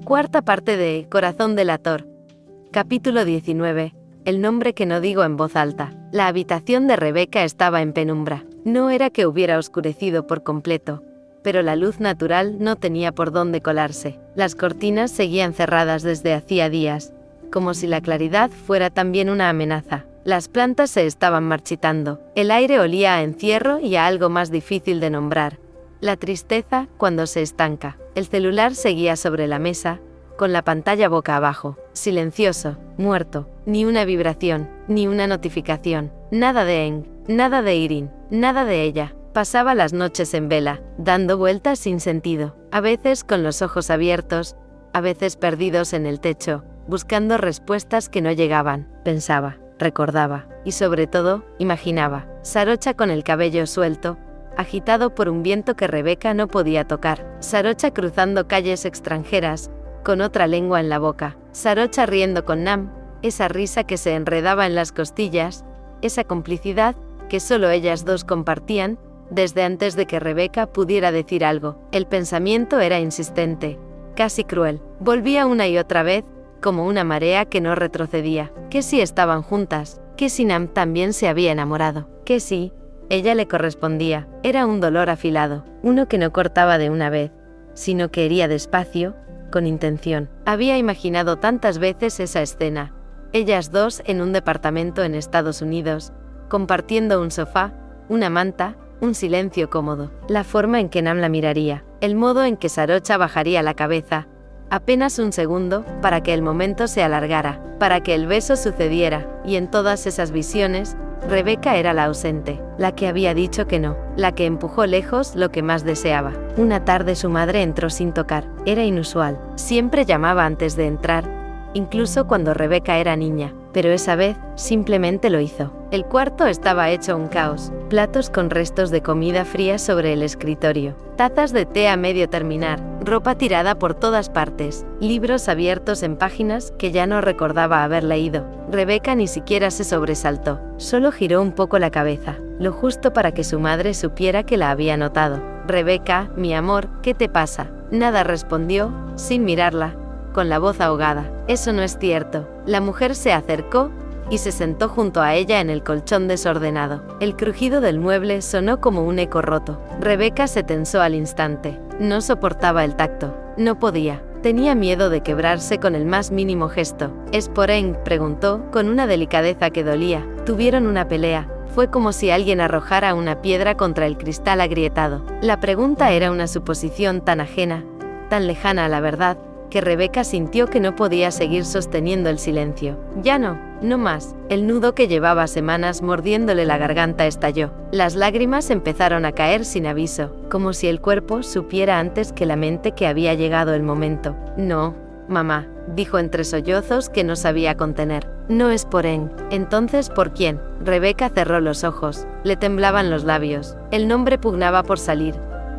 Cuarta parte de Corazón delator. Capítulo 19. El nombre que no digo en voz alta. La habitación de Rebeca estaba en penumbra. No era que hubiera oscurecido por completo, pero la luz natural no tenía por dónde colarse. Las cortinas seguían cerradas desde hacía días, como si la claridad fuera también una amenaza. Las plantas se estaban marchitando. El aire olía a encierro y a algo más difícil de nombrar: la tristeza cuando se estanca. El celular seguía sobre la mesa, con la pantalla boca abajo, silencioso, muerto, ni una vibración, ni una notificación, nada de Eng, nada de Irin, nada de ella. Pasaba las noches en vela, dando vueltas sin sentido, a veces con los ojos abiertos, a veces perdidos en el techo, buscando respuestas que no llegaban. Pensaba, recordaba, y sobre todo, imaginaba. Sarocha con el cabello suelto, agitado por un viento que Rebeca no podía tocar. Sarocha cruzando calles extranjeras, con otra lengua en la boca. Sarocha riendo con Nam, esa risa que se enredaba en las costillas, esa complicidad que solo ellas dos compartían, desde antes de que Rebeca pudiera decir algo. El pensamiento era insistente, casi cruel. Volvía una y otra vez, como una marea que no retrocedía. ¿Qué si estaban juntas? ¿Qué si Nam también se había enamorado? ¿Qué si ella le correspondía? Era un dolor afilado, uno que no cortaba de una vez, sino que hería despacio, con intención. Había imaginado tantas veces esa escena, ellas dos en un departamento en Estados Unidos, compartiendo un sofá, una manta, un silencio cómodo. La forma en que Nam la miraría, el modo en que Sarocha bajaría la cabeza, apenas un segundo, para que el momento se alargara, para que el beso sucediera, y en todas esas visiones, Rebeca era la ausente, la que había dicho que no, la que empujó lejos lo que más deseaba. Una tarde su madre entró sin tocar. Era inusual. Siempre llamaba antes de entrar, incluso cuando Rebeca era niña, pero esa vez simplemente lo hizo. El cuarto estaba hecho un caos. Platos con restos de comida fría sobre el escritorio, tazas de té a medio terminar, ropa tirada por todas partes, libros abiertos en páginas que ya no recordaba haber leído. Rebeca ni siquiera se sobresaltó, solo giró un poco la cabeza, lo justo para que su madre supiera que la había notado. «Rebeca, mi amor, ¿qué te pasa?» Nada respondió, sin mirarla, con la voz ahogada. «Eso no es cierto». La mujer se acercó y se sentó junto a ella en el colchón desordenado. El crujido del mueble sonó como un eco roto. Rebeca se tensó al instante. No soportaba el tacto. No podía. Tenía miedo de quebrarse con el más mínimo gesto. «¿Es por Eng?», preguntó, con una delicadeza que dolía. Tuvieron una pelea. Fue como si alguien arrojara una piedra contra el cristal agrietado. La pregunta era una suposición tan ajena, tan lejana a la verdad, que Rebeca sintió que no podía seguir sosteniendo el silencio. Ya no más. El nudo que llevaba semanas mordiéndole la garganta estalló. Las lágrimas empezaron a caer sin aviso, como si el cuerpo supiera antes que la mente que había llegado el momento. «No, mamá», dijo entre sollozos que no sabía contener. «No es por Eng». «¿Entonces por quién?» Rebeca cerró los ojos. Le temblaban los labios. El nombre pugnaba por salir,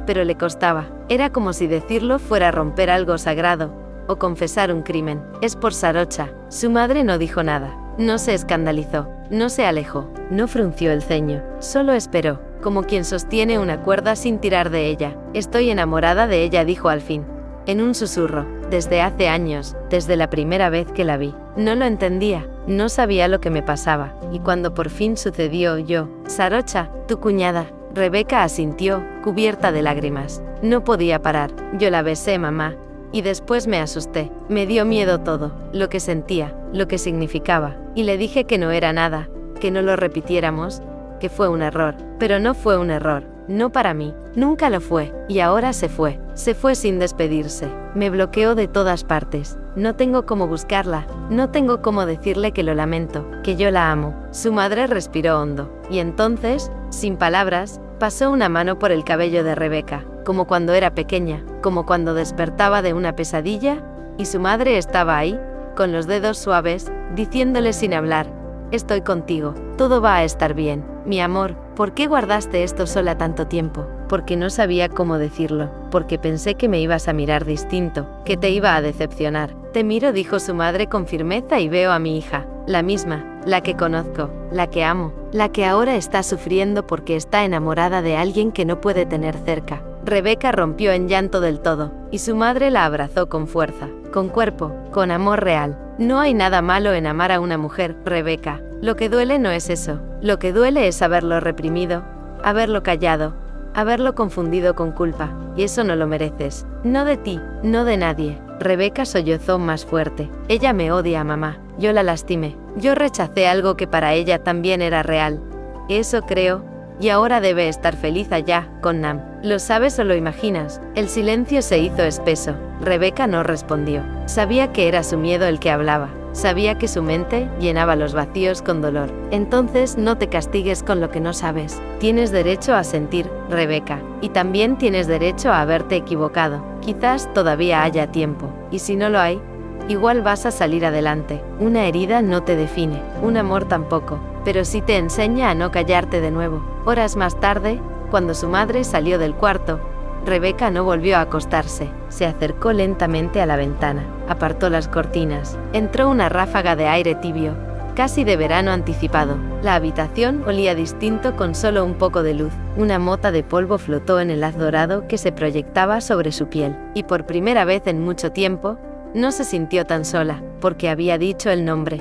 pero le costaba. Era como si decirlo fuera romper algo sagrado, o confesar un crimen. «Es por Sarocha». Su madre no dijo nada. No se escandalizó. No se alejó. No frunció el ceño. Solo esperó, como quien sostiene una cuerda sin tirar de ella. «Estoy enamorada de ella», dijo al fin, en un susurro. «Desde hace años, desde la primera vez que la vi. No lo entendía, no sabía lo que me pasaba. Y cuando por fin sucedió, yo, Sarocha, tu cuñada». Rebeca asintió, cubierta de lágrimas. No podía parar. «Yo la besé, mamá. Y después me asusté. Me dio miedo todo, lo que sentía, lo que significaba. Y le dije que no era nada, que no lo repitiéramos, que fue un error. Pero no fue un error. No para mí. Nunca lo fue. Y ahora se fue. Se fue sin despedirse. Me bloqueó de todas partes. No tengo cómo buscarla. No tengo cómo decirle que lo lamento, que yo la amo». Su madre respiró hondo. Y entonces, sin palabras, pasó una mano por el cabello de Rebeca, como cuando era pequeña, como cuando despertaba de una pesadilla, y su madre estaba ahí, con los dedos suaves, diciéndole sin hablar: «Estoy contigo, todo va a estar bien. Mi amor, ¿por qué guardaste esto sola tanto tiempo?». «Porque no sabía cómo decirlo, porque pensé que me ibas a mirar distinto, que te iba a decepcionar». «Te miro», dijo su madre con firmeza, «y veo a mi hija, la misma, la que conozco, la que amo, la que ahora está sufriendo porque está enamorada de alguien que no puede tener cerca. Rebeca rompió en llanto del todo, y su madre la abrazó con fuerza, con cuerpo, con amor real. No hay nada malo en amar a una mujer, Rebeca. Lo que duele no es eso. Lo que duele es haberlo reprimido, haberlo callado, haberlo confundido con culpa, y eso no lo mereces. No de ti, no de nadie. Rebeca sollozó más fuerte. Ella me odia, mamá. Yo la lastimé. Yo rechacé algo que para ella también era real. Eso creo. Y ahora debe estar feliz allá, con Nam. ¿Lo sabes o lo imaginas? El silencio se hizo espeso. Rebeca no respondió. Sabía que era su miedo el que hablaba. Sabía que su mente llenaba los vacíos con dolor. Entonces no te castigues con lo que no sabes. Tienes derecho a sentir, Rebeca. Y también tienes derecho a haberte equivocado. Quizás todavía haya tiempo. Y si no lo hay, igual vas a salir adelante. Una herida no te define. Un amor tampoco. Pero sí te enseña a no callarte de nuevo. Horas más tarde, cuando su madre salió del cuarto, Rebeca no volvió a acostarse. Se acercó lentamente a la ventana, apartó las cortinas. Entró una ráfaga de aire tibio, casi de verano anticipado. La habitación olía distinto con solo un poco de luz. Una mota de polvo flotó en el haz dorado que se proyectaba sobre su piel. Y por primera vez en mucho tiempo, no se sintió tan sola, porque había dicho el nombre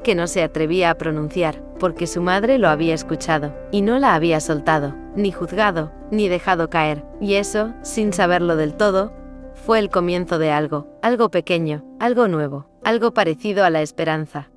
que no se atrevía a pronunciar, porque su madre lo había escuchado, y no la había soltado, ni juzgado, ni dejado caer, y eso, sin saberlo del todo, fue el comienzo de algo pequeño, algo nuevo, algo parecido a la esperanza.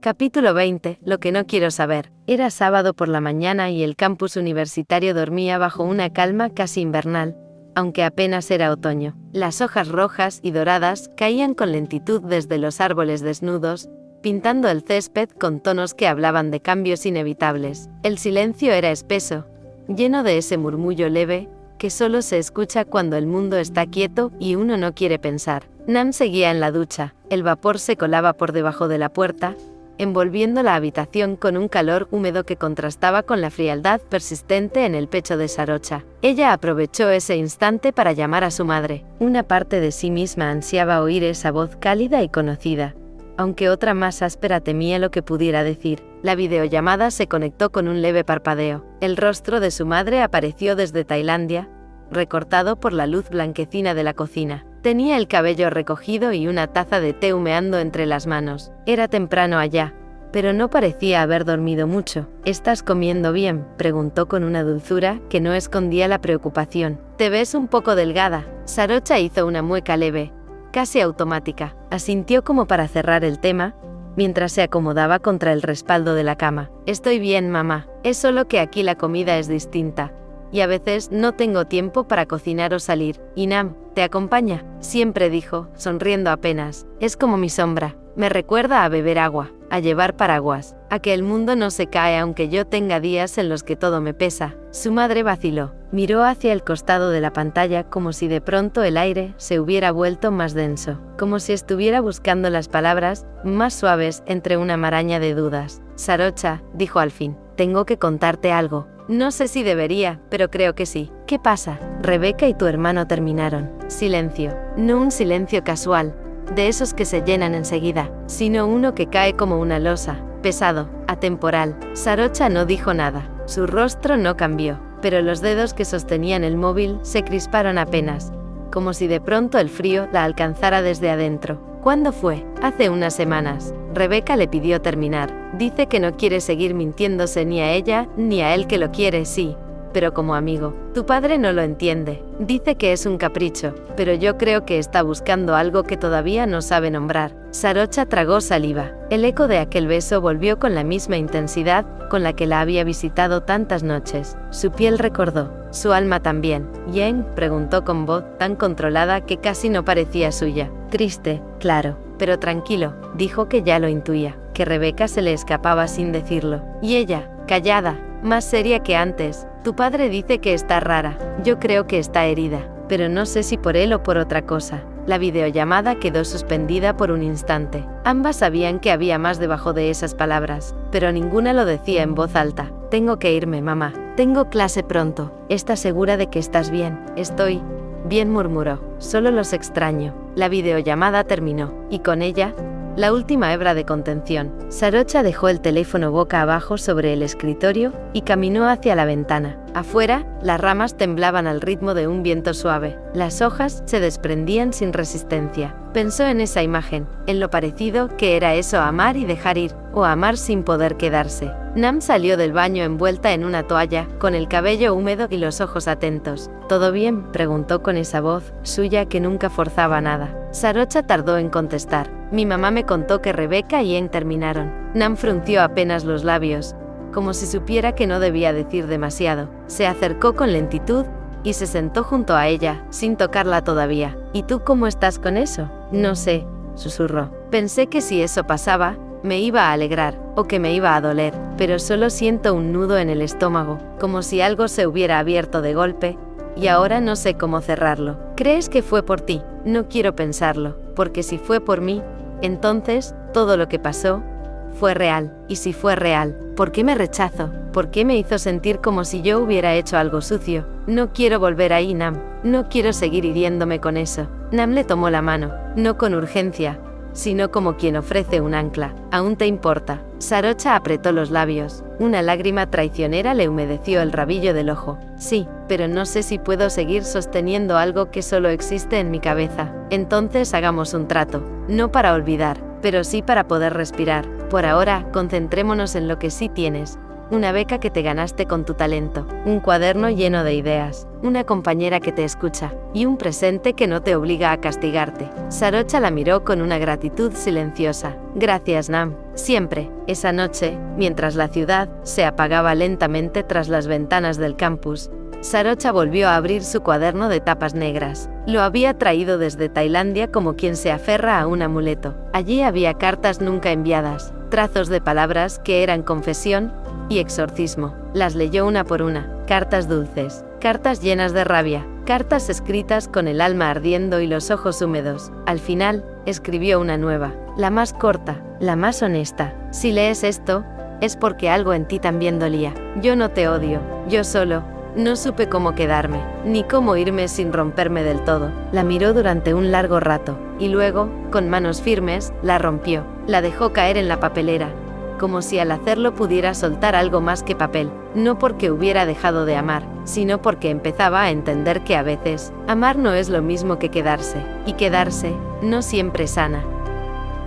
Capítulo 20. Lo que no quiero saber. Era sábado por la mañana y el campus universitario dormía bajo una calma casi invernal, aunque apenas era otoño. Las hojas rojas y doradas caían con lentitud desde los árboles desnudos, pintando el césped con tonos que hablaban de cambios inevitables. El silencio era espeso, lleno de ese murmullo leve, que solo se escucha cuando el mundo está quieto y uno no quiere pensar. Nam seguía en la ducha, el vapor se colaba por debajo de la puerta, envolviendo la habitación con un calor húmedo que contrastaba con la frialdad persistente en el pecho de Sarocha. Ella aprovechó ese instante para llamar a su madre. Una parte de sí misma ansiaba oír esa voz cálida y conocida, aunque otra más áspera temía lo que pudiera decir. La videollamada se conectó con un leve parpadeo. El rostro de su madre apareció desde Tailandia, recortado por la luz blanquecina de la cocina. Tenía el cabello recogido y una taza de té humeando entre las manos. Era temprano allá, pero no parecía haber dormido mucho. ¿Estás comiendo bien?, preguntó con una dulzura que no escondía la preocupación. Te ves un poco delgada. Sarocha hizo una mueca leve, casi automática. Asintió como para cerrar el tema, mientras se acomodaba contra el respaldo de la cama. Estoy bien, mamá. Es solo que aquí la comida es distinta. Y a veces no tengo tiempo para cocinar o salir. ¿Y Nam te acompaña?, siempre dijo, sonriendo apenas. Es como mi sombra. Me recuerda a beber agua, a llevar paraguas, a que el mundo no se cae aunque yo tenga días en los que todo me pesa. Su madre vaciló. Miró hacia el costado de la pantalla como si de pronto el aire se hubiera vuelto más denso, como si estuviera buscando las palabras más suaves entre una maraña de dudas. Sarocha, dijo al fin, tengo que contarte algo. No sé si debería, pero creo que sí. ¿Qué pasa? Rebeca y tu hermano terminaron. Silencio. No un silencio casual, de esos que se llenan enseguida, sino uno que cae como una losa, pesado, atemporal. Sarocha no dijo nada. Su rostro no cambió, pero los dedos que sostenían el móvil se crisparon apenas, como si de pronto el frío la alcanzara desde adentro. ¿Cuándo fue? Hace unas semanas. Rebeca le pidió terminar. Dice que no quiere seguir mintiéndose ni a ella, ni a él que lo quiere, sí, pero como amigo. Tu padre no lo entiende. Dice que es un capricho, pero yo creo que está buscando algo que todavía no sabe nombrar. Sarocha tragó saliva. El eco de aquel beso volvió con la misma intensidad con la que la había visitado tantas noches. Su piel recordó, su alma también. ¿Yen?, preguntó con voz tan controlada que casi no parecía suya. Triste, claro, pero tranquilo, dijo que ya lo intuía, que Rebeca se le escapaba sin decirlo. Y ella, callada, más seria que antes. Tu padre dice que está rara. Yo creo que está herida, pero no sé si por él o por otra cosa. La videollamada quedó suspendida por un instante. Ambas sabían que había más debajo de esas palabras, pero ninguna lo decía en voz alta. Tengo que irme, mamá. Tengo clase pronto. ¿Estás segura de que estás bien? Estoy bien, murmuró. Solo los extraño. La videollamada terminó, y con ella, la última hebra de contención. Sarocha dejó el teléfono boca abajo sobre el escritorio y caminó hacia la ventana. Afuera, las ramas temblaban al ritmo de un viento suave. Las hojas se desprendían sin resistencia. Pensó en esa imagen, en lo parecido que era eso a amar y dejar ir, o amar sin poder quedarse. Nam salió del baño envuelta en una toalla, con el cabello húmedo y los ojos atentos. ¿Todo bien?, preguntó con esa voz suya que nunca forzaba nada. Sarocha tardó en contestar. Mi mamá me contó que Rebeca y Ian terminaron. Nam frunció apenas los labios, como si supiera que no debía decir demasiado. Se acercó con lentitud y se sentó junto a ella, sin tocarla todavía. ¿Y tú cómo estás con eso? No sé, susurró. Pensé que si eso pasaba, me iba a alegrar, o que me iba a doler, pero solo siento un nudo en el estómago, como si algo se hubiera abierto de golpe, y ahora no sé cómo cerrarlo. ¿Crees que fue por ti? No quiero pensarlo, porque si fue por mí, entonces, todo lo que pasó, fue real. Y si fue real, ¿por qué me rechazó? ¿Por qué me hizo sentir como si yo hubiera hecho algo sucio? No quiero volver ahí, Nam. No quiero seguir hiriéndome con eso. Nam le tomó la mano, no con urgencia, sino como quien ofrece un ancla. ¿Aún te importa? Sarocha apretó los labios. Una lágrima traicionera le humedeció el rabillo del ojo. Sí, pero no sé si puedo seguir sosteniendo algo que solo existe en mi cabeza. Entonces hagamos un trato. No para olvidar, pero sí para poder respirar. Por ahora, concentrémonos en lo que sí tienes. Una beca que te ganaste con tu talento, un cuaderno lleno de ideas, una compañera que te escucha, y un presente que no te obliga a castigarte. Sarocha la miró con una gratitud silenciosa. Gracias, Nam. Siempre. Esa noche, mientras la ciudad se apagaba lentamente tras las ventanas del campus, Sarocha volvió a abrir su cuaderno de tapas negras. Lo había traído desde Tailandia como quien se aferra a un amuleto. Allí había cartas nunca enviadas, trazos de palabras que eran confesión y exorcismo. Las leyó una por una. Cartas dulces, cartas llenas de rabia, cartas escritas con el alma ardiendo y los ojos húmedos. Al final, escribió una nueva, la más corta, la más honesta. Si lees esto, es porque algo en ti también dolía. Yo no te odio, yo solo no supe cómo quedarme, ni cómo irme sin romperme del todo. La miró durante un largo rato, y luego, con manos firmes, la rompió. La dejó caer en la papelera, como si al hacerlo pudiera soltar algo más que papel, no porque hubiera dejado de amar, sino porque empezaba a entender que a veces, amar no es lo mismo que quedarse, y quedarse, no siempre sana.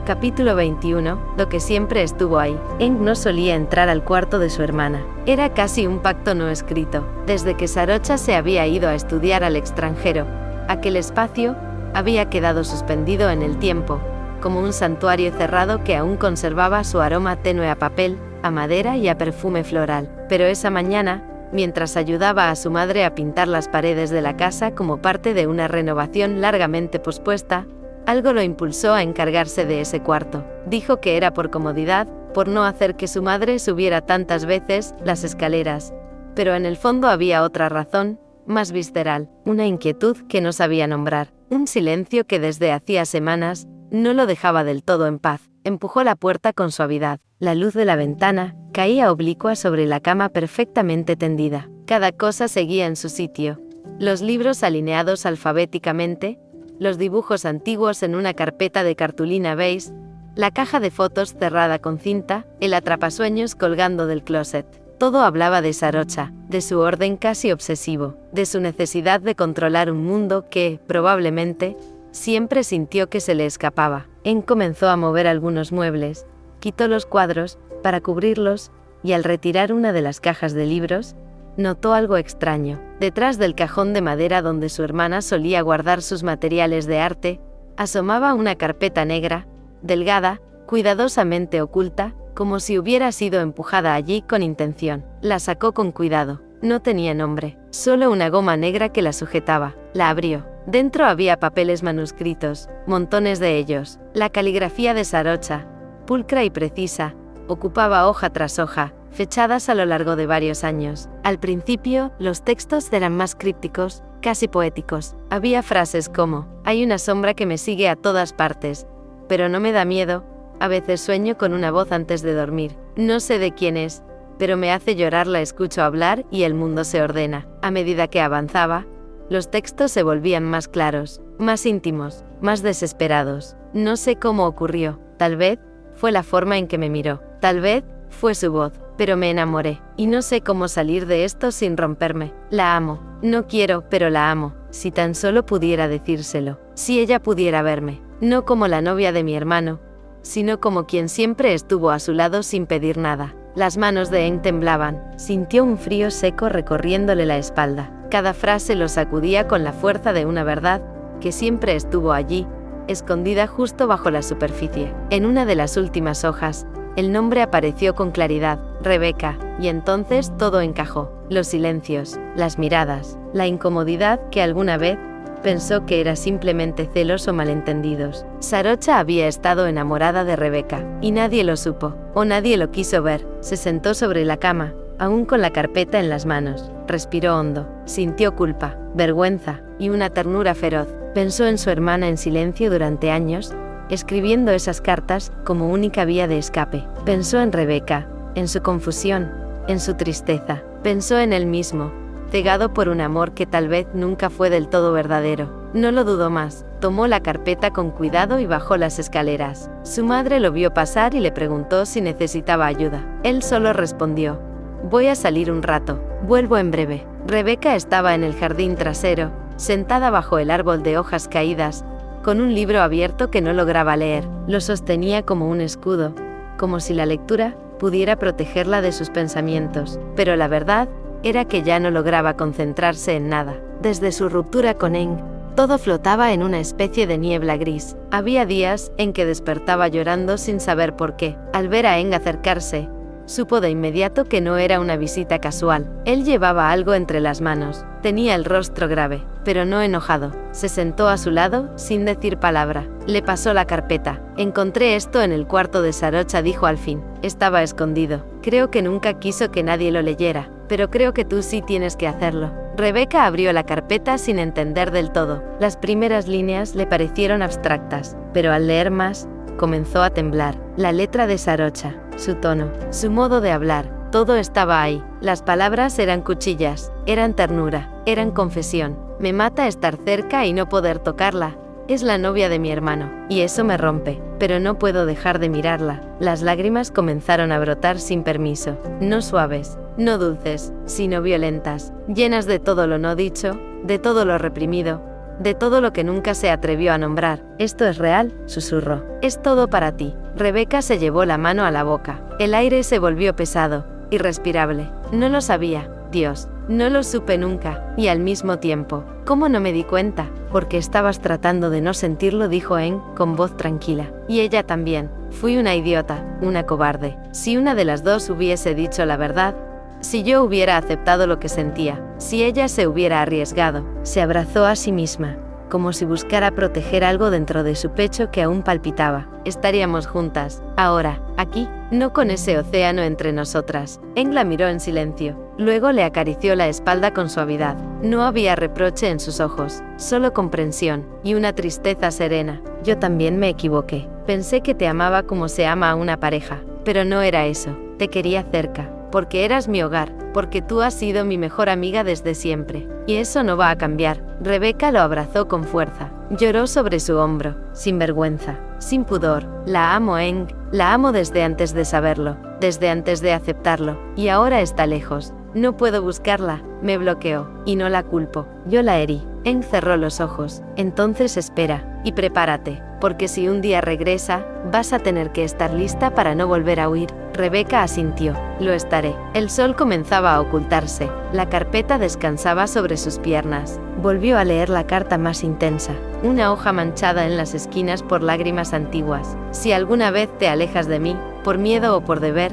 Capítulo 21, lo que siempre estuvo ahí. Eng no solía entrar al cuarto de su hermana. Era casi un pacto no escrito. Desde que Sarocha se había ido a estudiar al extranjero, aquel espacio había quedado suspendido en el tiempo, como un santuario cerrado que aún conservaba su aroma tenue a papel, a madera y a perfume floral. Pero esa mañana, mientras ayudaba a su madre a pintar las paredes de la casa como parte de una renovación largamente pospuesta, algo lo impulsó a encargarse de ese cuarto. Dijo que era por comodidad, por no hacer que su madre subiera tantas veces las escaleras. Pero en el fondo había otra razón, más visceral, una inquietud que no sabía nombrar, un silencio que desde hacía semanas no lo dejaba del todo en paz. Empujó la puerta con suavidad. La luz de la ventana caía oblicua sobre la cama perfectamente tendida. Cada cosa seguía en su sitio. Los libros alineados alfabéticamente, los dibujos antiguos en una carpeta de cartulina beige, la caja de fotos cerrada con cinta, el atrapasueños colgando del closet. Todo hablaba de Sarocha, de su orden casi obsesivo, de su necesidad de controlar un mundo que, probablemente, siempre sintió que se le escapaba. Eng comenzó a mover algunos muebles, quitó los cuadros, para cubrirlos, y al retirar una de las cajas de libros, notó algo extraño. Detrás del cajón de madera donde su hermana solía guardar sus materiales de arte, asomaba una carpeta negra, delgada, cuidadosamente oculta, como si hubiera sido empujada allí con intención. La sacó con cuidado. No tenía nombre, solo una goma negra que la sujetaba. La abrió. Dentro había papeles manuscritos, montones de ellos. La caligrafía de Sarocha, pulcra y precisa, ocupaba hoja tras hoja, fechadas a lo largo de varios años. Al principio, los textos eran más crípticos, casi poéticos. Había frases como, hay una sombra que me sigue a todas partes, pero no me da miedo, a veces sueño con una voz antes de dormir. No sé de quién es, pero me hace llorar, la escucho hablar y el mundo se ordena. A medida que avanzaba, los textos se volvían más claros, más íntimos, más desesperados. No sé cómo ocurrió, Tal vez fue la forma en que me miró. Tal vez fue su voz. Pero me enamoré. Y no sé cómo salir de esto sin romperme. La amo. No quiero, pero la amo. Si tan solo pudiera decírselo. Si ella pudiera verme. No como la novia de mi hermano, sino como quien siempre estuvo a su lado sin pedir nada. Las manos de Eng temblaban. Sintió un frío seco recorriéndole la espalda. Cada frase lo sacudía con la fuerza de una verdad que siempre estuvo allí, escondida justo bajo la superficie. En una de las últimas hojas, el nombre apareció con claridad, Rebeca, y entonces todo encajó. Los silencios, las miradas, la incomodidad que alguna vez pensó que era simplemente celos o malentendidos. Sarocha había estado enamorada de Rebeca, y nadie lo supo, o nadie lo quiso ver. Se sentó sobre la cama, aún con la carpeta en las manos. Respiró hondo, sintió culpa, vergüenza, y una ternura feroz. Pensó en su hermana en silencio durante años, escribiendo esas cartas como única vía de escape. Pensó en Rebeca, en su confusión, en su tristeza. Pensó en él mismo, cegado por un amor que tal vez nunca fue del todo verdadero. No lo dudó más, tomó la carpeta con cuidado y bajó las escaleras. Su madre lo vio pasar y le preguntó si necesitaba ayuda. Él solo respondió: voy a salir un rato, vuelvo en breve. Rebeca estaba en el jardín trasero, sentada bajo el árbol de hojas caídas, con un libro abierto que no lograba leer. Lo sostenía como un escudo, como si la lectura pudiera protegerla de sus pensamientos. Pero la verdad era que ya no lograba concentrarse en nada. Desde su ruptura con Eng, todo flotaba en una especie de niebla gris. Había días en que despertaba llorando sin saber por qué. Al ver a Eng acercarse, supo de inmediato que no era una visita casual. Él llevaba algo entre las manos. Tenía el rostro grave, pero no enojado. Se sentó a su lado, sin decir palabra. Le pasó la carpeta. Encontré esto en el cuarto de Sarocha, dijo al fin. Estaba escondido. Creo que nunca quiso que nadie lo leyera, pero creo que tú sí tienes que hacerlo. Rebeca abrió la carpeta sin entender del todo. Las primeras líneas le parecieron abstractas, pero al leer más, comenzó a temblar. La letra de Sarocha, su tono, su modo de hablar, todo estaba ahí. Las palabras eran cuchillas, eran ternura, eran confesión. Me mata estar cerca y no poder tocarla. Es la novia de mi hermano, y eso me rompe, pero no puedo dejar de mirarla. Las lágrimas comenzaron a brotar sin permiso, no suaves, no dulces, sino violentas, llenas de todo lo no dicho, de todo lo reprimido, de todo lo que nunca se atrevió a nombrar. Esto es real, susurró. Es todo para ti. Rebeca se llevó la mano a la boca. El aire se volvió pesado, irrespirable. No lo sabía, Dios, no lo supe nunca, y al mismo tiempo, ¿cómo no me di cuenta? Porque estabas tratando de no sentirlo, dijo Eng, con voz tranquila. Y ella también. Fui una idiota, una cobarde. Si una de las dos hubiese dicho la verdad, si yo hubiera aceptado lo que sentía, si ella se hubiera arriesgado. Se abrazó a sí misma, como si buscara proteger algo dentro de su pecho que aún palpitaba. Estaríamos juntas, ahora, aquí, no con ese océano entre nosotras. Eng la miró en silencio, luego le acarició la espalda con suavidad. No había reproche en sus ojos, solo comprensión, y una tristeza serena. Yo también me equivoqué. Pensé que te amaba como se ama a una pareja, pero no era eso. Te quería cerca, porque eras mi hogar, porque tú has sido mi mejor amiga desde siempre. Y eso no va a cambiar. Rebeca lo abrazó con fuerza. Lloró sobre su hombro, sin vergüenza, sin pudor. La amo, Eng, la amo desde antes de saberlo, desde antes de aceptarlo, y ahora está lejos. No puedo buscarla, me bloqueó, y no la culpo. Yo la herí. Eng cerró los ojos. Entonces espera, y prepárate, porque si un día regresa, vas a tener que estar lista para no volver a huir. Rebeca asintió. Lo estaré. El sol comenzaba a ocultarse. La carpeta descansaba sobre sus piernas. Volvió a leer la carta más intensa. Una hoja manchada en las esquinas por lágrimas antiguas. Si alguna vez te alejas de mí, por miedo o por deber,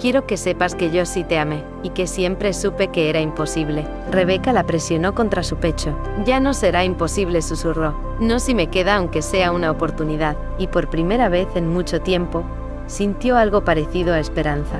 quiero que sepas que yo sí te amé, y que siempre supe que era imposible. Rebeca la presionó contra su pecho. Ya no será imposible, susurró. No si me queda aunque sea una oportunidad. Y por primera vez en mucho tiempo, sintió algo parecido a esperanza.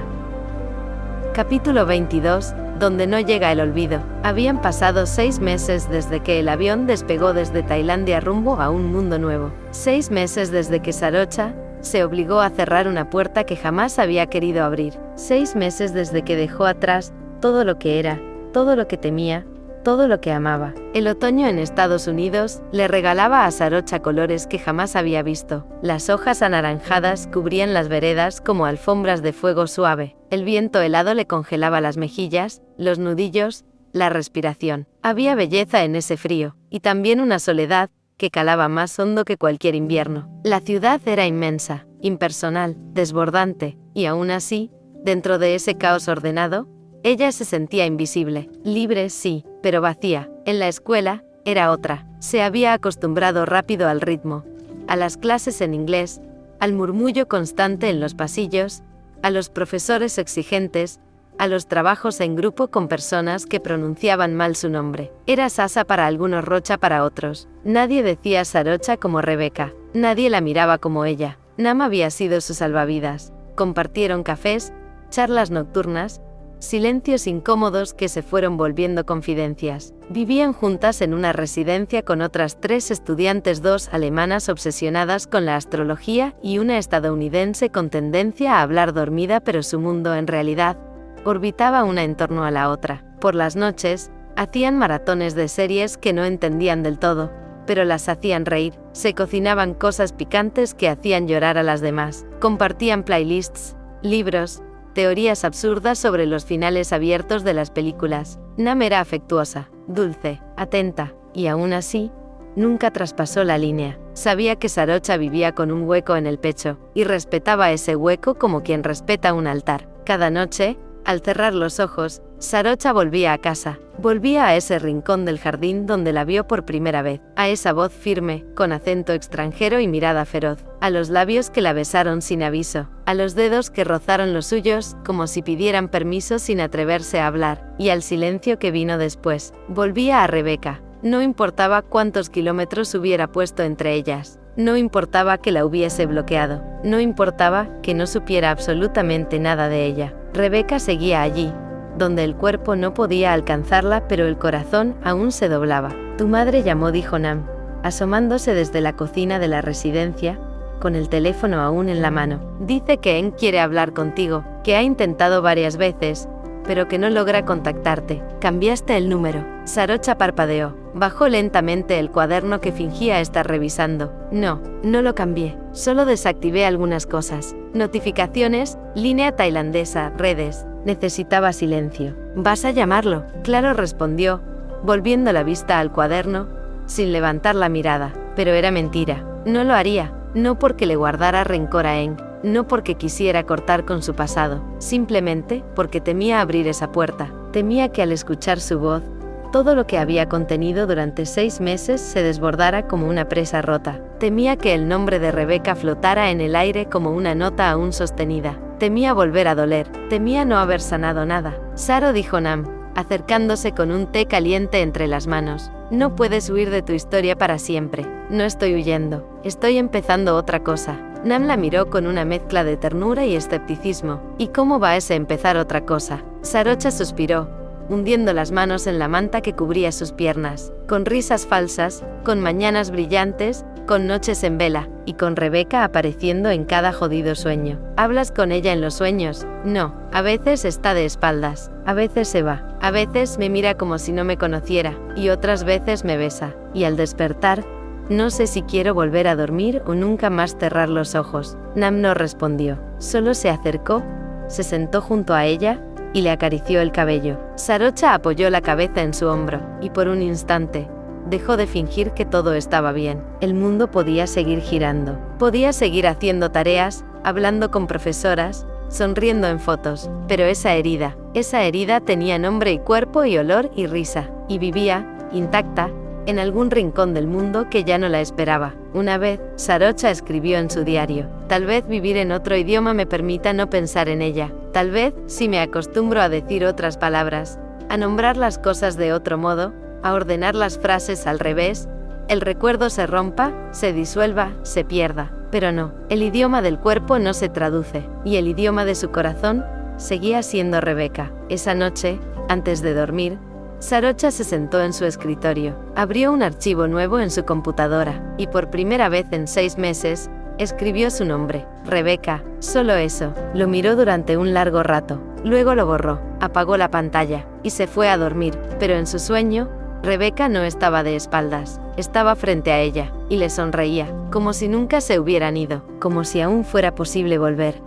Capítulo 22, donde no llega el olvido. Habían pasado 6 meses desde que el avión despegó desde Tailandia rumbo a un mundo nuevo. 6 meses desde que Sarocha se obligó a cerrar una puerta que jamás había querido abrir. 6 meses desde que dejó atrás todo lo que era, todo lo que temía, todo lo que amaba. El otoño en Estados Unidos le regalaba a Sarocha colores que jamás había visto. Las hojas anaranjadas cubrían las veredas como alfombras de fuego suave. El viento helado le congelaba las mejillas, los nudillos, la respiración. Había belleza en ese frío, y también una soledad que calaba más hondo que cualquier invierno. La ciudad era inmensa, impersonal, desbordante, y aún así, dentro de ese caos ordenado, ella se sentía invisible, libre sí, pero vacía. En la escuela, era otra. Se había acostumbrado rápido al ritmo, a las clases en inglés, al murmullo constante en los pasillos, a los profesores exigentes, a los trabajos en grupo con personas que pronunciaban mal su nombre. Era Sasa para algunos, Rocha para otros. Nadie decía Sarocha como Rebeca, nadie la miraba como ella. Nam había sido su salvavidas. Compartieron cafés, charlas nocturnas, silencios incómodos que se fueron volviendo confidencias. Vivían juntas en una residencia con otras 3 estudiantes, 2 alemanas obsesionadas con la astrología y una estadounidense con tendencia a hablar dormida, pero su mundo en realidad orbitaba una en torno a la otra. Por las noches, hacían maratones de series que no entendían del todo, pero las hacían reír. Se cocinaban cosas picantes que hacían llorar a las demás. Compartían playlists, libros, teorías absurdas sobre los finales abiertos de las películas. Nam era afectuosa, dulce, atenta, y aún así, nunca traspasó la línea. Sabía que Sarocha vivía con un hueco en el pecho, y respetaba ese hueco como quien respeta un altar. Cada noche, al cerrar los ojos, Sarocha volvía a casa, volvía a ese rincón del jardín donde la vio por primera vez, a esa voz firme, con acento extranjero y mirada feroz, a los labios que la besaron sin aviso, a los dedos que rozaron los suyos como si pidieran permiso sin atreverse a hablar, y al silencio que vino después. Volvía a Rebeca. No importaba cuántos kilómetros hubiera puesto entre ellas. No importaba que la hubiese bloqueado. No importaba que no supiera absolutamente nada de ella. Rebeca seguía allí, donde el cuerpo no podía alcanzarla, pero el corazón aún se doblaba. Tu madre llamó, dijo Nam, asomándose desde la cocina de la residencia, con el teléfono aún en la mano. Dice que Eng quiere hablar contigo, que ha intentado varias veces, pero que no logra contactarte. ¿Cambiaste el número? Sarocha parpadeó. Bajó lentamente el cuaderno que fingía estar revisando. No, no lo cambié. Solo desactivé algunas cosas. Notificaciones, línea tailandesa, redes. Necesitaba silencio. ¿Vas a llamarlo? Claro, respondió, volviendo la vista al cuaderno, sin levantar la mirada. Pero era mentira. No lo haría. No porque le guardara rencor a Eng. No porque quisiera cortar con su pasado, simplemente porque temía abrir esa puerta. Temía que al escuchar su voz, todo lo que había contenido durante 6 meses se desbordara como una presa rota. Temía que el nombre de Rebeca flotara en el aire como una nota aún sostenida. Temía volver a doler. Temía no haber sanado nada. Saro, dijo Nam, acercándose con un té caliente entre las manos. No puedes huir de tu historia para siempre. No estoy huyendo. Estoy empezando otra cosa. Nam la miró con una mezcla de ternura y escepticismo. ¿Y cómo va ese empezar otra cosa? Sarocha suspiró, hundiendo las manos en la manta que cubría sus piernas. Con risas falsas, con mañanas brillantes, con noches en vela, y con Rebeca apareciendo en cada jodido sueño. ¿Hablas con ella en los sueños? No, a veces está de espaldas, a veces se va, a veces me mira como si no me conociera, y otras veces me besa, y al despertar, no sé si quiero volver a dormir o nunca más cerrar los ojos. Nam no respondió, solo se acercó, se sentó junto a ella, y le acarició el cabello. Sarocha apoyó la cabeza en su hombro, y por un instante, dejó de fingir que todo estaba bien. El mundo podía seguir girando. Podía seguir haciendo tareas, hablando con profesoras, sonriendo en fotos. Pero esa herida tenía nombre y cuerpo y olor y risa. Y vivía, intacta, en algún rincón del mundo que ya no la esperaba. Una vez, Sarocha escribió en su diario, tal vez vivir en otro idioma me permita no pensar en ella. Tal vez, si me acostumbro a decir otras palabras, a nombrar las cosas de otro modo, a ordenar las frases al revés, el recuerdo se rompa, se disuelva, se pierda. Pero no, el idioma del cuerpo no se traduce, y el idioma de su corazón seguía siendo Rebeca. Esa noche, antes de dormir, Sarocha se sentó en su escritorio, abrió un archivo nuevo en su computadora, y por primera vez en 6 meses, escribió su nombre, Rebeca, solo eso. Lo miró durante un largo rato, luego lo borró. apagó la pantalla y se fue a dormir, pero en su sueño, Rebeca no estaba de espaldas, estaba frente a ella, y le sonreía, como si nunca se hubieran ido, como si aún fuera posible volver.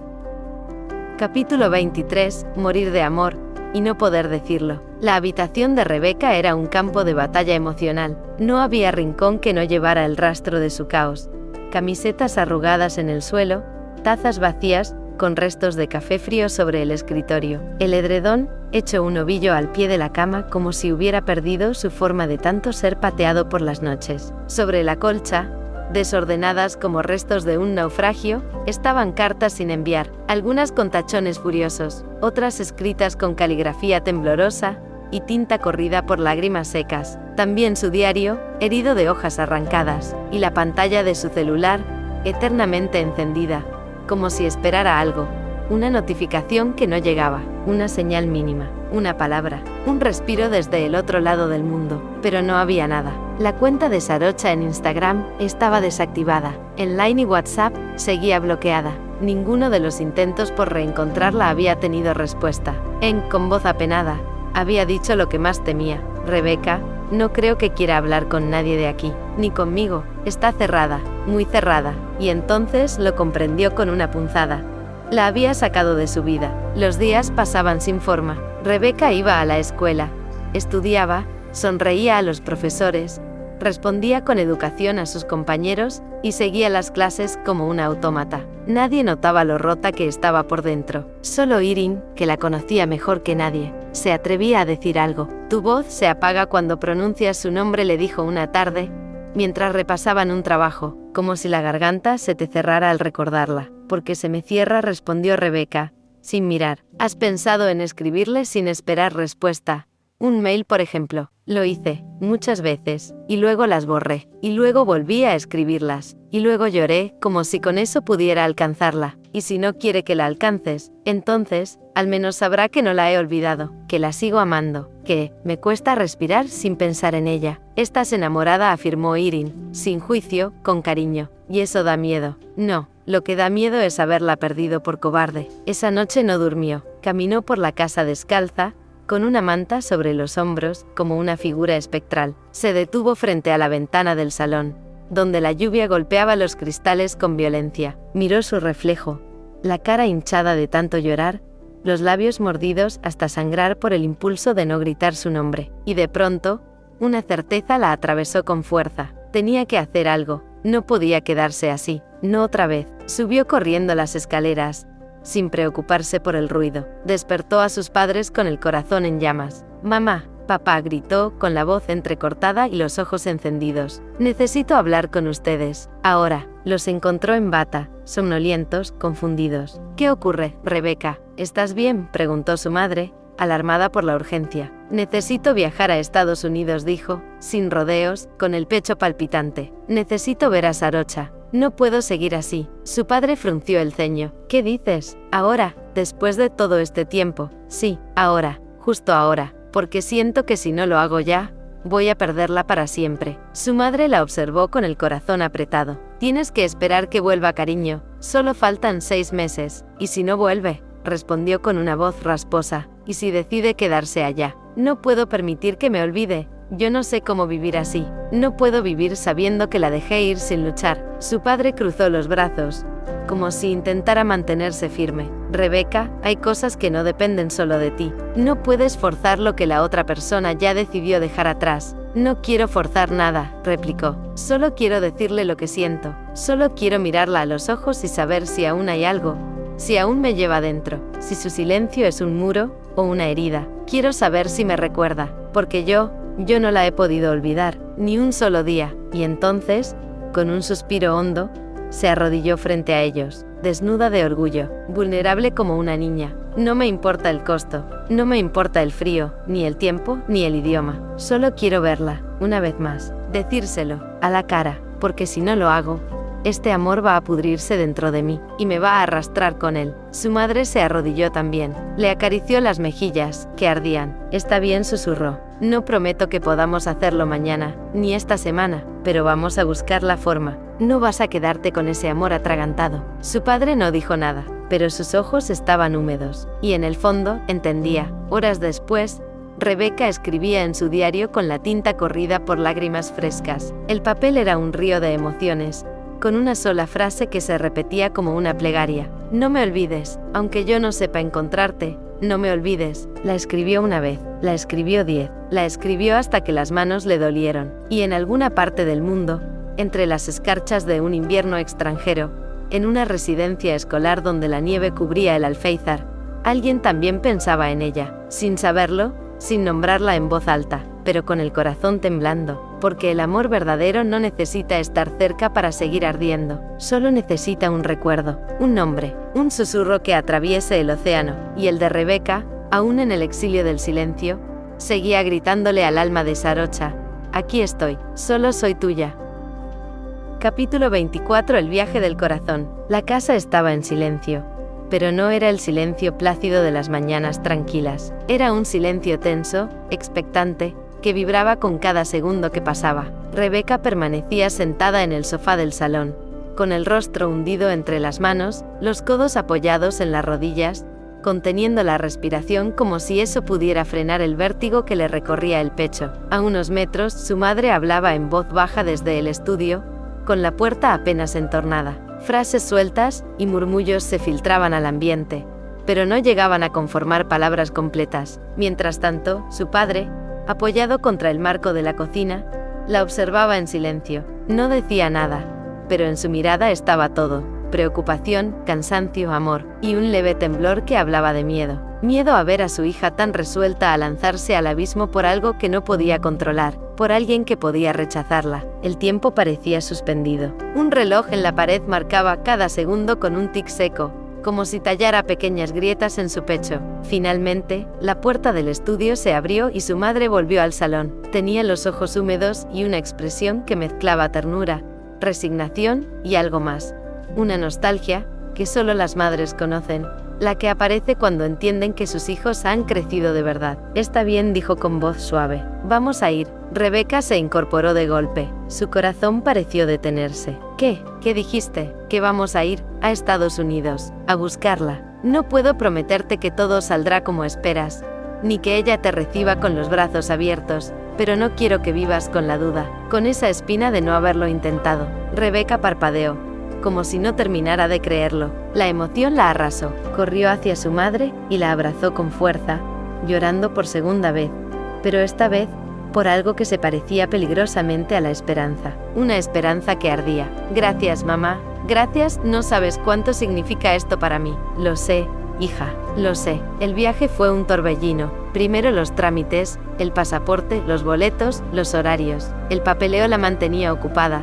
Capítulo 23, Morir de amor, y no poder decirlo. La habitación de Rebeca era un campo de batalla emocional, no había rincón que no llevara el rastro de su caos. Camisetas arrugadas en el suelo, tazas vacías, con restos de café frío sobre el escritorio, el edredón, hecho un ovillo al pie de la cama como si hubiera perdido su forma de tanto ser pateado por las noches. Sobre la colcha, desordenadas como restos de un naufragio, estaban cartas sin enviar, algunas con tachones furiosos, otras escritas con caligrafía temblorosa y tinta corrida por lágrimas secas. También su diario, herido de hojas arrancadas, y la pantalla de su celular, eternamente encendida, como si esperara algo, una notificación que no llegaba, una señal mínima, una palabra, un respiro desde el otro lado del mundo, pero no había nada. La cuenta de Sarocha en Instagram estaba desactivada, en Line y WhatsApp seguía bloqueada. Ninguno de los intentos por reencontrarla había tenido respuesta. Con voz apenada, había dicho lo que más temía: Rebeca, no creo que quiera hablar con nadie de aquí, ni conmigo, está cerrada, muy cerrada, y entonces lo comprendió con una punzada. La había sacado de su vida. Los días pasaban sin forma. Rebeca iba a la escuela, estudiaba, sonreía a los profesores, respondía con educación a sus compañeros, y seguía las clases como una autómata. Nadie notaba lo rota que estaba por dentro. Solo Irene, que la conocía mejor que nadie, se atrevía a decir algo. Tu voz se apaga cuando pronuncias su nombre, le dijo una tarde, mientras repasaban un trabajo, como si la garganta se te cerrara al recordarla. Porque se me cierra, respondió Rebeca, sin mirar. ¿Has pensado en escribirle sin esperar respuesta? Un mail, por ejemplo. Lo hice, muchas veces, y luego las borré, y luego volví a escribirlas, y luego lloré, como si con eso pudiera alcanzarla. Y si no quiere que la alcances, entonces, al menos sabrá que no la he olvidado, que la sigo amando, que me cuesta respirar sin pensar en ella. Estás enamorada, afirmó Irene, sin juicio, con cariño, y eso da miedo. No, lo que da miedo es haberla perdido por cobarde. Esa noche no durmió, caminó por la casa descalza, con una manta sobre los hombros, como una figura espectral. Se detuvo frente a la ventana del salón, donde la lluvia golpeaba los cristales con violencia. Miró su reflejo, la cara hinchada de tanto llorar, los labios mordidos hasta sangrar por el impulso de no gritar su nombre. Y de pronto, una certeza la atravesó con fuerza. Tenía que hacer algo, no podía quedarse así, no otra vez. Subió corriendo las escaleras, sin preocuparse por el ruido. Despertó a sus padres con el corazón en llamas. Mamá, papá, gritó, con la voz entrecortada y los ojos encendidos. Necesito hablar con ustedes, ahora. Los encontró en bata, somnolientos, confundidos. ¿Qué ocurre, Rebeca? ¿Estás bien?, preguntó su madre, alarmada por la urgencia. Necesito viajar a Estados Unidos, dijo, sin rodeos, con el pecho palpitante. Necesito ver a Sarocha. No puedo seguir así. Su padre frunció el ceño. ¿Qué dices? ¿Ahora? ¿Después de todo este tiempo? Sí, ahora, justo ahora, porque siento que si no lo hago ya, voy a perderla para siempre. Su madre la observó con el corazón apretado. Tienes que esperar que vuelva, cariño. Solo faltan 6 meses. ¿Y si no vuelve?, respondió con una voz rasposa. ¿Y si decide quedarse allá? No puedo permitir que me olvide. Yo no sé cómo vivir así. No puedo vivir sabiendo que la dejé ir sin luchar. Su padre cruzó los brazos, como si intentara mantenerse firme. Rebeca, hay cosas que no dependen solo de ti. No puedes forzar lo que la otra persona ya decidió dejar atrás. No quiero forzar nada, replicó. Solo quiero decirle lo que siento. Solo quiero mirarla a los ojos y saber si aún hay algo, si aún me lleva dentro, si su silencio es un muro o una herida. Quiero saber si me recuerda, porque yo no la he podido olvidar, ni un solo día. Y entonces, con un suspiro hondo, se arrodilló frente a ellos, desnuda de orgullo, vulnerable como una niña. No me importa el costo, no me importa el frío, ni el tiempo, ni el idioma. Solo quiero verla, una vez más, decírselo, a la cara, porque si no lo hago, este amor va a pudrirse dentro de mí, y me va a arrastrar con él. Su madre se arrodilló también. Le acarició las mejillas, que ardían. Está bien, susurró. No prometo que podamos hacerlo mañana, ni esta semana, pero vamos a buscar la forma. No vas a quedarte con ese amor atragantado. Su padre no dijo nada, pero sus ojos estaban húmedos, y en el fondo, entendía. Horas después, Rebeca escribía en su diario con la tinta corrida por lágrimas frescas. El papel era un río de emociones, con una sola frase que se repetía como una plegaria. No me olvides, aunque yo no sepa encontrarte, no me olvides. La escribió una vez, la escribió 10, la escribió hasta que las manos le dolieron, y en alguna parte del mundo, entre las escarchas de un invierno extranjero, en una residencia escolar donde la nieve cubría el alféizar, alguien también pensaba en ella, sin saberlo, sin nombrarla en voz alta, pero con el corazón temblando, porque el amor verdadero no necesita estar cerca para seguir ardiendo, solo necesita un recuerdo, un nombre, un susurro que atraviese el océano, y el de Rebeca, aún en el exilio del silencio, seguía gritándole al alma de Sarocha: aquí estoy, solo soy tuya. Capítulo 24. El viaje del corazón. La casa estaba en silencio. Pero no era el silencio plácido de las mañanas tranquilas. Era un silencio tenso, expectante, que vibraba con cada segundo que pasaba. Rebeca permanecía sentada en el sofá del salón, con el rostro hundido entre las manos, los codos apoyados en las rodillas, conteniendo la respiración como si eso pudiera frenar el vértigo que le recorría el pecho. A unos metros, su madre hablaba en voz baja desde el estudio, con la puerta apenas entornada. Frases sueltas y murmullos se filtraban al ambiente, pero no llegaban a conformar palabras completas. Mientras tanto, su padre, apoyado contra el marco de la cocina, la observaba en silencio. No decía nada, pero en su mirada estaba todo: preocupación, cansancio, amor, y un leve temblor que hablaba de miedo. Miedo a ver a su hija tan resuelta a lanzarse al abismo por algo que no podía controlar, por alguien que podía rechazarla. El tiempo parecía suspendido. Un reloj en la pared marcaba cada segundo con un tic seco, como si tallara pequeñas grietas en su pecho. Finalmente, la puerta del estudio se abrió y su madre volvió al salón. Tenía los ojos húmedos y una expresión que mezclaba ternura, resignación y algo más. Una nostalgia que solo las madres conocen, la que aparece cuando entienden que sus hijos han crecido de verdad. Está bien, dijo con voz suave. Vamos a ir. Rebeca se incorporó de golpe. Su corazón pareció detenerse. ¿Qué? ¿Qué dijiste? Que vamos a ir a Estados Unidos, a buscarla. No puedo prometerte que todo saldrá como esperas, ni que ella te reciba con los brazos abiertos, pero no quiero que vivas con la duda, con esa espina de no haberlo intentado. Rebeca parpadeó, como si no terminara de creerlo. La emoción la arrasó. Corrió hacia su madre y la abrazó con fuerza, llorando por segunda vez, pero esta vez por algo que se parecía peligrosamente a la esperanza. Una esperanza que ardía. Gracias, mamá. Gracias, no sabes cuánto significa esto para mí. Lo sé, hija, lo sé. El viaje fue un torbellino. Primero los trámites, el pasaporte, los boletos, los horarios. El papeleo la mantenía ocupada,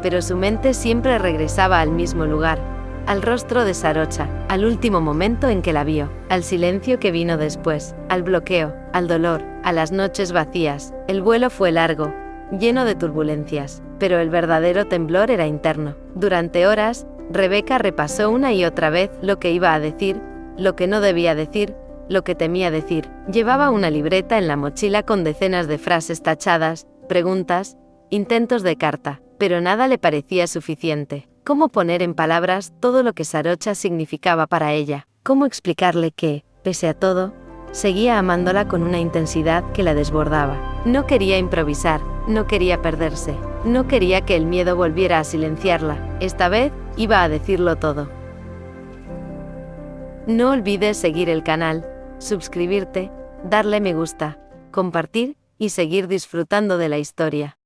pero su mente siempre regresaba al mismo lugar, al rostro de Sarocha, al último momento en que la vio, al silencio que vino después, al bloqueo, al dolor, a las noches vacías. El vuelo fue largo, lleno de turbulencias, pero el verdadero temblor era interno. Durante horas, Rebeca repasó una y otra vez lo que iba a decir, lo que no debía decir, lo que temía decir. Llevaba una libreta en la mochila con decenas de frases tachadas, preguntas, intentos de carta, pero nada le parecía suficiente. ¿Cómo poner en palabras todo lo que Sarocha significaba para ella? ¿Cómo explicarle que, pese a todo, seguía amándola con una intensidad que la desbordaba? No quería improvisar, no quería perderse, no quería que el miedo volviera a silenciarla. Esta vez, iba a decirlo todo. No olvides seguir el canal, suscribirte, darle me gusta, compartir y seguir disfrutando de la historia.